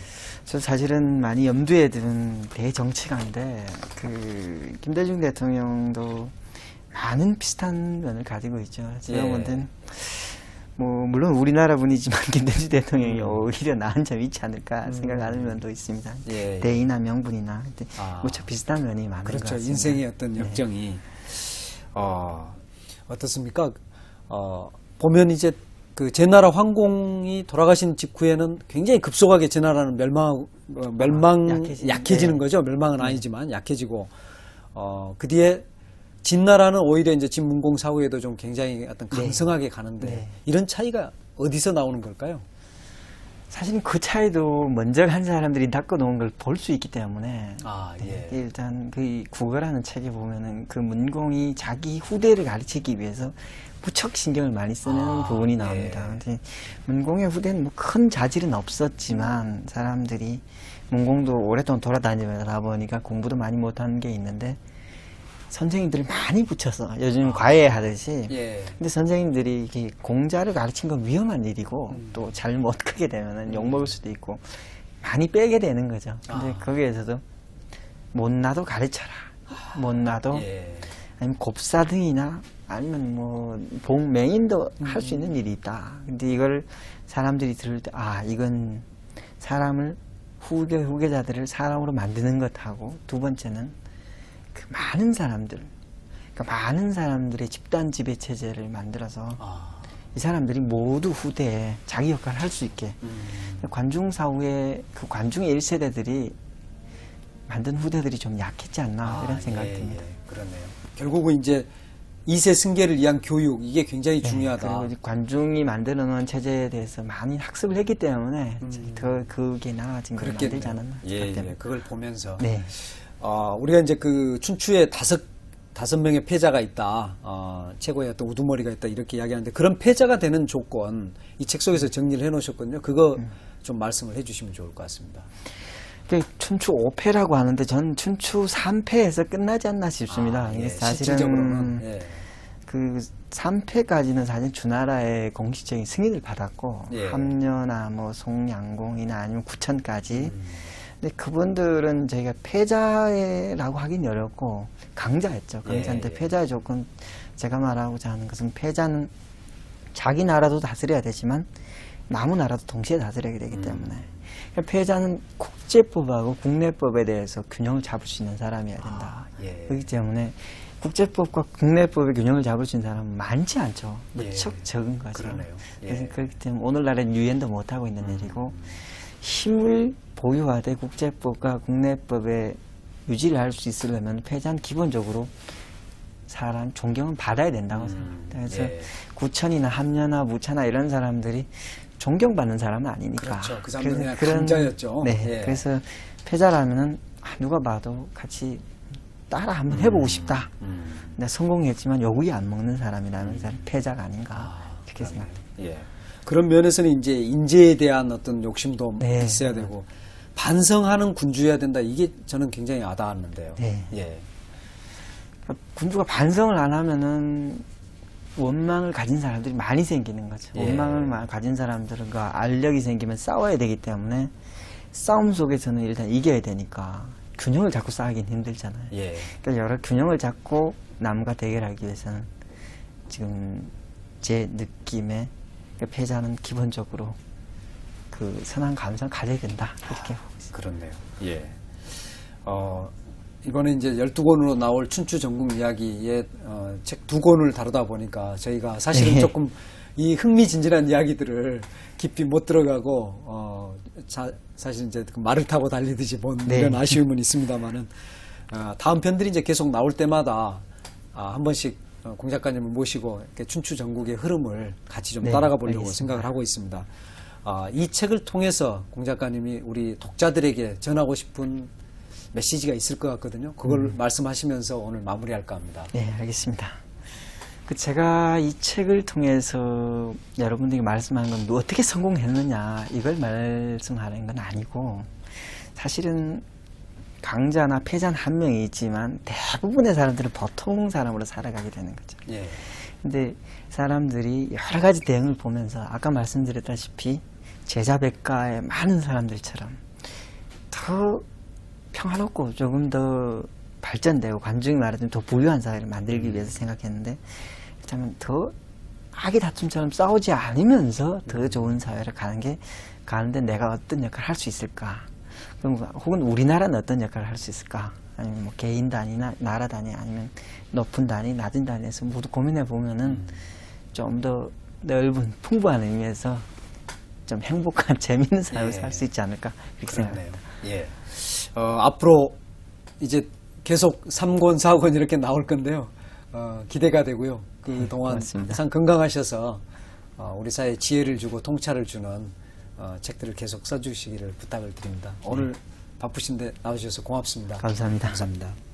저 사실은 많이 염두에 두는 대정치가인데 그 김대중 대통령도 많은 비슷한 면을 가지고 있죠. 제가 예. 볼 땐 뭐 물론 우리나라 분이지만 김대중 대통령이 오히려 나은 점이 있지 않을까 생각하는 면도 있습니다. 예. 대의나 명분이나 무척 비슷한 면이 많은 것 그렇죠. 같습니다. 인생의 어떤 역정이 어떻습니까? 보면 이제 그 제나라 황공이 돌아가신 직후에는 굉장히 급속하게 제나라는 약해지는 네. 거죠. 멸망은 아니지만 약해지고 그 뒤에 진나라는 오히려 이제 진문공 사후에도 좀 굉장히 어떤 강성하게 가는데 네. 이런 차이가 어디서 나오는 걸까요? 사실 그 차이도 먼저 간 사람들이 닦아놓은 걸 볼 수 있기 때문에 예. 일단 그 국어라는 책에 보면은 그 문공이 자기 후대를 가르치기 위해서 무척 신경을 많이 쓰는 부분이 나옵니다. 예. 근데 문공의 후대는 뭐 큰 자질은 없었지만 사람들이 문공도 오랫동안 돌아다니다 보니까 공부도 많이 못하는 게 있는데 선생님들을 많이 붙여서 요즘 과외하듯이 예. 근데 선생님들이 이렇게 공자를 가르친 건 위험한 일이고 또 잘못 크게 되면은 욕먹을 수도 있고 많이 빼게 되는 거죠. 근데 거기에서도 못나도 가르쳐라. 못나도 예. 아니면 곱사등이나 아니면 뭐 맹인도 할 수 있는 일이 있다. 근데 이걸 사람들이 들을 때 이건 사람을 후계자들을 사람으로 만드는 것하고 두 번째는 그 많은 사람들, 그러니까 많은 사람들의 집단 지배 체제를 만들어서 이 사람들이 모두 후대에 자기 역할을 할 수 있게 관중 사후에 그 관중의 1세대들이 만든 후대들이 좀 약했지 않나 이런 생각이 듭니다. 그렇네요. 결국은 이제 2세 승계를 위한 교육 이게 굉장히 중요하다. 그리고 이제 관중이 만들어 놓은 체제에 대해서 많이 학습을 했기 때문에 더 그게 나아진 걸 만들지 않았나 예, 그걸 보면서 네. 우리가 이제 그 춘추에 다섯 명의 패자가 있다, 최고의 어떤 우두머리가 있다 이렇게 이야기하는데 그런 패자가 되는 조건 이 책 속에서 정리를 해놓으셨거든요. 그거 좀 말씀을 해주시면 좋을 것 같습니다. 춘추 5패라고 하는데 전 춘추 3패에서 끝나지 않나 싶습니다. 이게 사실은 실질적으로는 그 3패까지는 사실 주나라의 공식적인 승인을 받았고 함려나 뭐 송양공이나 아니면 구천까지 근데 그분들은 저희가 패자라고 하긴 어렵고 강자였죠. 강자인데 패자의 조건 제가 말하고자 하는 것은 패자는 자기 나라도 다스려야 되지만 남은 나라도 동시에 다스려야 되기 때문에 그러니까 패자는 국제법하고 국내법에 대해서 균형을 잡을 수 있는 사람이어야 된다. 그렇기 때문에 국제법과 국내법의 균형을 잡을 수 있는 사람은 많지 않죠. 무척 적은 거죠. 그러네요. 그래서 그렇기 때문에 오늘날은 유엔도 못하고 있는 일이고 힘을 보유하되 국제법과 국내법에 유지를 할 수 있으려면 패자는 기본적으로 사람 존경은 받아야 된다고 생각합니다. 그래서 예. 구천이나 함려나 무차나 이런 사람들이 존경받는 사람은 아니니까. 그렇죠. 그 사람들은 그래서 그냥 강자였죠. 네. 예. 그래서 패자라면은 누가 봐도 같이 따라 한번 해보고 싶다. 내가 성공했지만 여구이 안 먹는 사람이라면 사람 패자가 아닌가 이렇게 생각합니다. 예. 그런 면에서는 이제 인재에 대한 어떤 욕심도 네. 있어야 되고 반성하는 군주여야 된다. 이게 저는 굉장히 와닿았는데요. 네. 예. 군주가 반성을 안 하면은 원망을 가진 사람들이 많이 생기는 거죠. 예. 원망을 가진 사람들과 알력이 생기면 싸워야 되기 때문에 싸움 속에서는 일단 이겨야 되니까 균형을 잡고 싸우긴 힘들잖아요. 예. 그러니까 여러 균형을 잡고 남과 대결하기 위해서는 지금 제 느낌에 패자는 기본적으로 그 선한 감성을 가져야 된다. 이렇게 보고 있습니다. 그렇네요. 예. 이번에 이제 12권으로 나올 춘추 전국 이야기의 책 2권을 다루다 보니까 저희가 사실은 네. 조금 이 흥미진진한 이야기들을 깊이 못 들어가고 사실 이제 그 말을 타고 달리듯이 본 네. 이런 아쉬움은 있습니다만은 다음 편들이 이제 계속 나올 때마다 한 번씩 공 작가님을 모시고 이렇게 춘추 전국의 흐름을 같이 좀 네, 따라가 보려고 알겠습니다. 생각을 하고 있습니다. 이 책을 통해서 공 작가님이 우리 독자들에게 전하고 싶은 메시지가 있을 것 같거든요. 그걸 말씀하시면서 오늘 마무리할까 합니다. 네, 알겠습니다. 제가 이 책을 통해서 여러분들에게 말씀하는 건 어떻게 성공했느냐 이걸 말씀하는 건 아니고 사실은 강자나 패자는 한 명이 있지만 대부분의 사람들은 보통 사람으로 살아가게 되는 거죠. 예. 근데 사람들이 여러 가지 대응을 보면서 아까 말씀드렸다시피 제자백가의 많은 사람들처럼 더 평화롭고 조금 더 발전되고 관중이 말하자면 더 부유한 사회를 만들기 위해서 생각했는데 그렇다면 더 악의 다툼처럼 싸우지 않으면서 더 좋은 사회를 가는데 내가 어떤 역할을 할 수 있을까? 그럼 혹은 우리나라는 어떤 역할을 할 수 있을까? 아니면 뭐 개인 단위나 나라 단위 아니면 높은 단위, 낮은 단위에서 모두 고민해 보면은 좀 더 넓은 풍부한 의미에서 좀 행복한 재미있는 삶을 예. 살 수 있지 않을까 이렇게 그렇네요. 생각합니다. 예. 앞으로 이제 계속 3권, 4권 이렇게 나올 건데요. 기대가 되고요. 그동안 고맙습니다. 항상 건강하셔서 우리 사회에 지혜를 주고 통찰을 주는 책들을 계속 써주시기를 부탁을 드립니다. 오늘 바쁘신데 나와주셔서 고맙습니다. 감사합니다. 감사합니다.